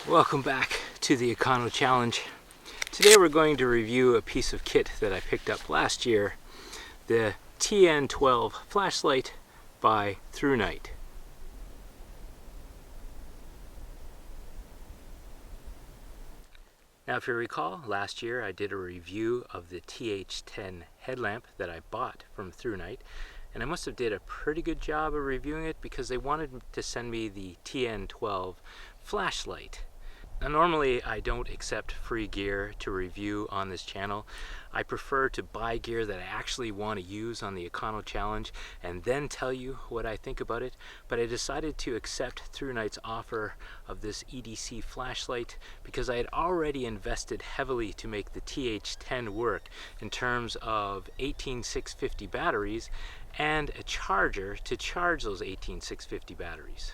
Welcome back to the EconoChallenge. Today we're going to review a piece of kit that I picked up last year, the TN12 Flashlight by Thrunite. Now if you recall, last year I did a review of the TH10 headlamp that I bought from Thrunite, and I must have did a pretty good job of reviewing it because they wanted to send me the TN12 Flashlight. Now normally I don't accept free gear to review on this channel. I prefer to buy gear that I actually want to use on the EconoChallenge and then tell you what I think about it, but I decided to accept Thrunite's offer of this EDC flashlight because I had already invested heavily to make the TH10 work in terms of 18650 batteries and a charger to charge those 18650 batteries.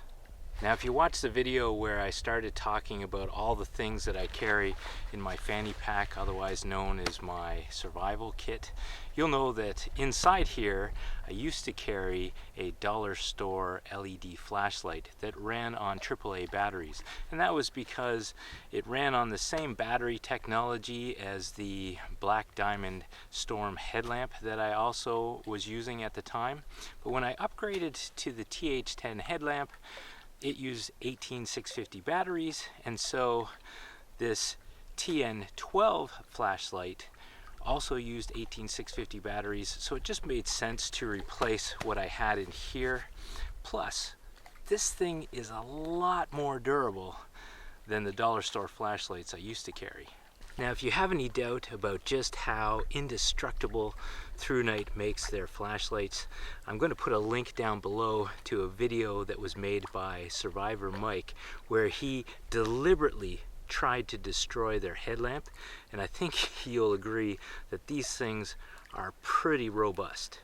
Now if you watch the video where I started talking about all the things that I carry in my fanny pack, otherwise known as my survival kit, you'll know that inside here I used to carry a dollar store LED flashlight that ran on AAA batteries, and that was because it ran on the same battery technology as the Black Diamond Storm headlamp that I also was using at the time. But when I upgraded to the TH10 headlamp, it used 18650 batteries, and so this TN12 flashlight also used 18650 batteries, so it just made sense to replace what I had in here. Plus, this thing is a lot more durable than the dollar store flashlights I used to carry. Now if you have any doubt about just how indestructible Thrunite makes their flashlights, I'm going to put a link down below to a video that was made by Survivor Mike where he deliberately tried to destroy their headlamp, and I think you'll agree that these things are pretty robust.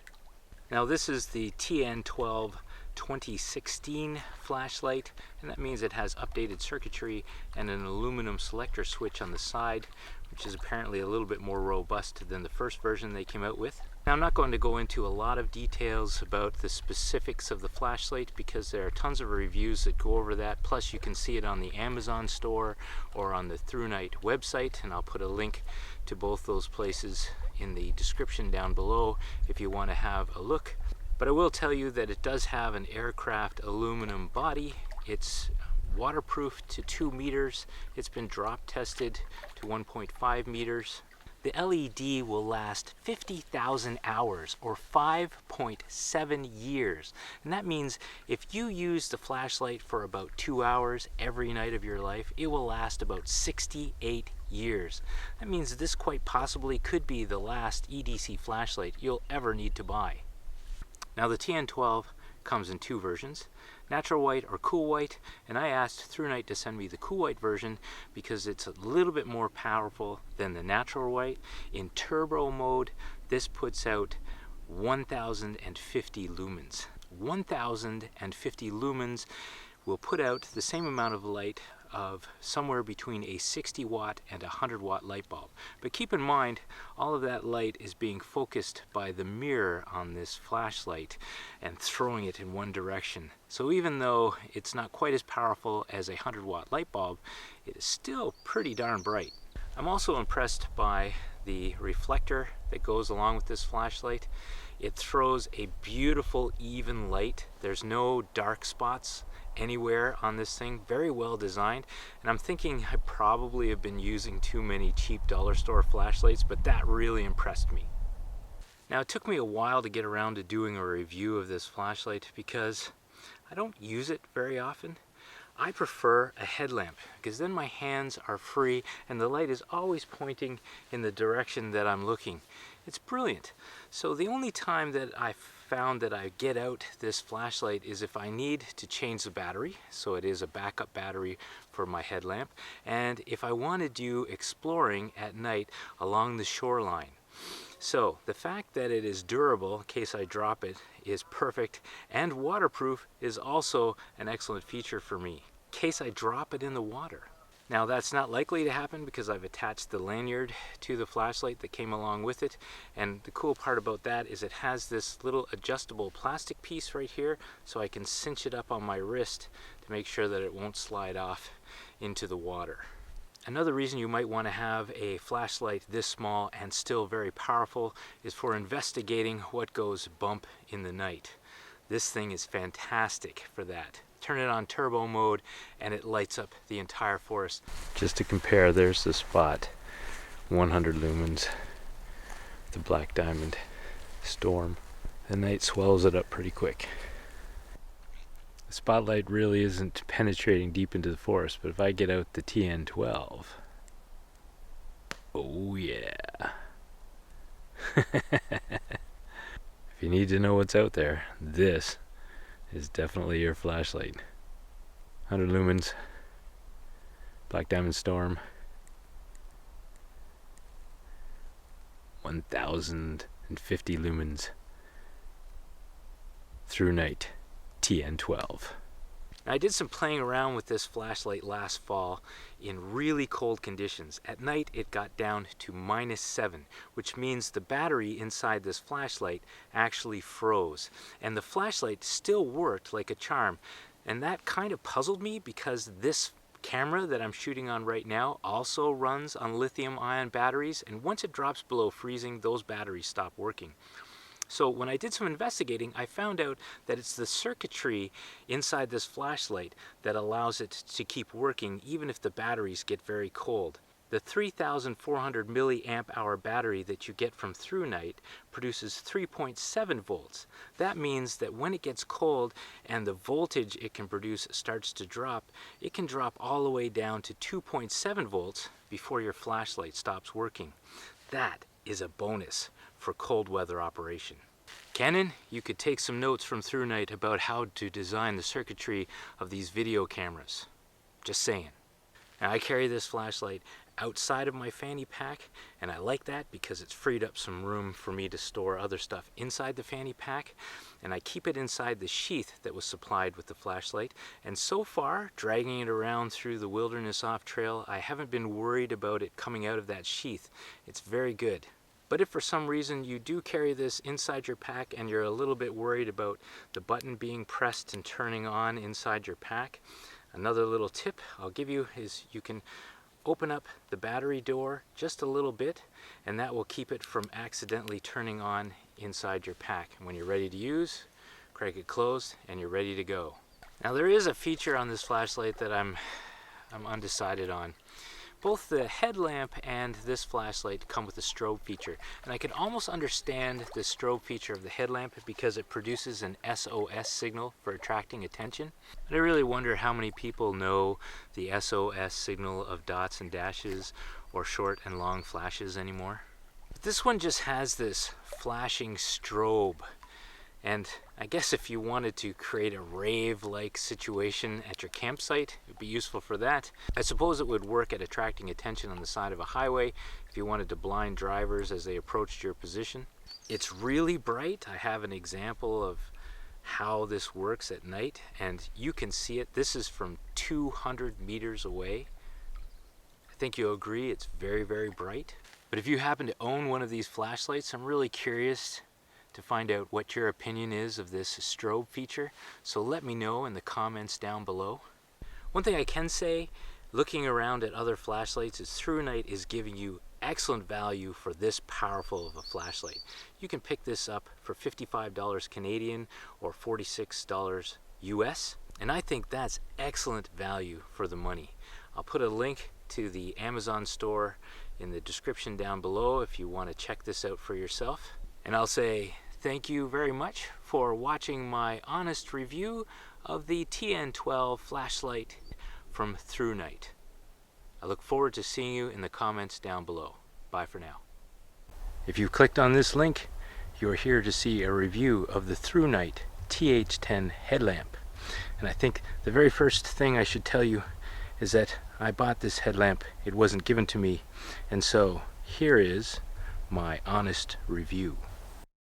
Now this is the TN12 2016 flashlight, and that means it has updated circuitry and an aluminum selector switch on the side, which is apparently a little bit more robust than the first version they came out with. Now I'm not going to go into a lot of details about the specifics of the flashlight because there are tons of reviews that go over that, plus you can see it on the Amazon store or on the Thrunite website, and I'll put a link to both those places in the description down below if you want to have a look. But I will tell you that it does have an aircraft aluminum body. It's waterproof to 2 meters. It's been drop tested to 1.5 meters. The LED will last 50,000 hours or 5.7 years. And that means if you use the flashlight for about 2 hours every night of your life, it will last about 68 years. That means this quite possibly could be the last EDC flashlight you'll ever need to buy. Now the TN12 comes in 2 versions, natural white or cool white, and I asked Thrunite to send me the cool white version because it's a little bit more powerful than the natural white. In turbo mode, this puts out 1050 lumens. 1050 lumens will put out the same amount of light of somewhere between a 60 watt and a 100 watt light bulb. But keep in mind, all of that light is being focused by the mirror on this flashlight and throwing it in one direction. So even though it's not quite as powerful as a 100 watt light bulb, it is still pretty darn bright. I'm also impressed by the reflector that goes along with this flashlight. It throws a beautiful even light. There's no dark spots anywhere on this thing. Very well designed, and I'm thinking I probably have been using too many cheap dollar store flashlights, but that really impressed me. Now it took me a while to get around to doing a review of this flashlight because I don't use it very often. I prefer a headlamp because then my hands are free and the light is always pointing in the direction that I'm looking. It's brilliant. So the only time that I found that I get out this flashlight is if I need to change the battery, so it is a backup battery for my headlamp, and if I want to do exploring at night along the shoreline. So the fact that it is durable in case I drop it is perfect, and waterproof is also an excellent feature for me in case I drop it in the water. Now that's not likely to happen because I've attached the lanyard to the flashlight that came along with it, and the cool part about that is it has this little adjustable plastic piece right here, so I can cinch it up on my wrist to make sure that it won't slide off into the water. Another reason you might want to have a flashlight this small and still very powerful is for investigating what goes bump in the night. This thing is fantastic for that. Turn it on turbo mode and it lights up the entire forest. Just to compare, there's the spot, 100 lumens, the black diamond storm. The night swells it up pretty quick. The spotlight really isn't penetrating deep into the forest, but if I get out the TN12, oh yeah. If you need to know what's out there, this is definitely your flashlight. 100 lumens, black diamond storm, 1050 lumens, Thrunite TN12. Now, I did some playing around with this flashlight last fall in really cold conditions. At night it got down to -7, which means the battery inside this flashlight actually froze, and the flashlight still worked like a charm. And that kind of puzzled me because this camera that I'm shooting on right now also runs on lithium-ion batteries, and once it drops below freezing, those batteries stop working. So when I did some investigating, I found out that it's the circuitry inside this flashlight that allows it to keep working even if the batteries get very cold. The 3,400 milliamp hour battery that you get from Thrunite produces 3.7 volts. That means that when it gets cold and the voltage it can produce starts to drop, it can drop all the way down to 2.7 volts before your flashlight stops working. That is a bonus for cold weather operation. Canon, you could take some notes from Thrunite about how to design the circuitry of these video cameras. Just saying. Now, I carry this flashlight outside of my fanny pack, and I like that because it's freed up some room for me to store other stuff inside the fanny pack, and I keep it inside the sheath that was supplied with the flashlight. And so far, dragging it around through the wilderness off trail, I haven't been worried about it coming out of that sheath. It's very good. But if for some reason you do carry this inside your pack and you're a little bit worried about the button being pressed and turning on inside your pack, another little tip I'll give you is you can open up the battery door just a little bit, and that will keep it from accidentally turning on inside your pack. And when you're ready to use, crank it closed and you're ready to go. Now, there is a feature on this flashlight that I'm undecided on. Both the headlamp and this flashlight come with a strobe feature, and I can almost understand the strobe feature of the headlamp because it produces an SOS signal for attracting attention. And I really wonder how many people know the SOS signal of dots and dashes or short and long flashes anymore. But this one just has this flashing strobe. And I guess if you wanted to create a rave-like situation at your campsite, it would be useful for that. I suppose it would work at attracting attention on the side of a highway if you wanted to blind drivers as they approached your position. It's really bright. I have an example of how this works at night, and you can see it. This is from 200 meters away. I think you'll agree it's very, very bright. But if you happen to own one of these flashlights, I'm really curious to find out what your opinion is of this strobe feature, so let me know in the comments down below. One thing I can say, looking around at other flashlights, is Thrunite is giving you excellent value for this powerful of a flashlight. You can pick this up for $55 Canadian or $46 US, and I think that's excellent value for the money. I'll put a link to the Amazon store in the description down below if you want to check this out for yourself. And I'll say thank you very much for watching my honest review of the TN12 flashlight from Thrunite. I look forward to seeing you in the comments down below. Bye for now. If you've clicked on this link, you're here to see a review of the Thrunite TH10 headlamp. And I think the very first thing I should tell you is that I bought this headlamp. It wasn't given to me. And so here is my honest review.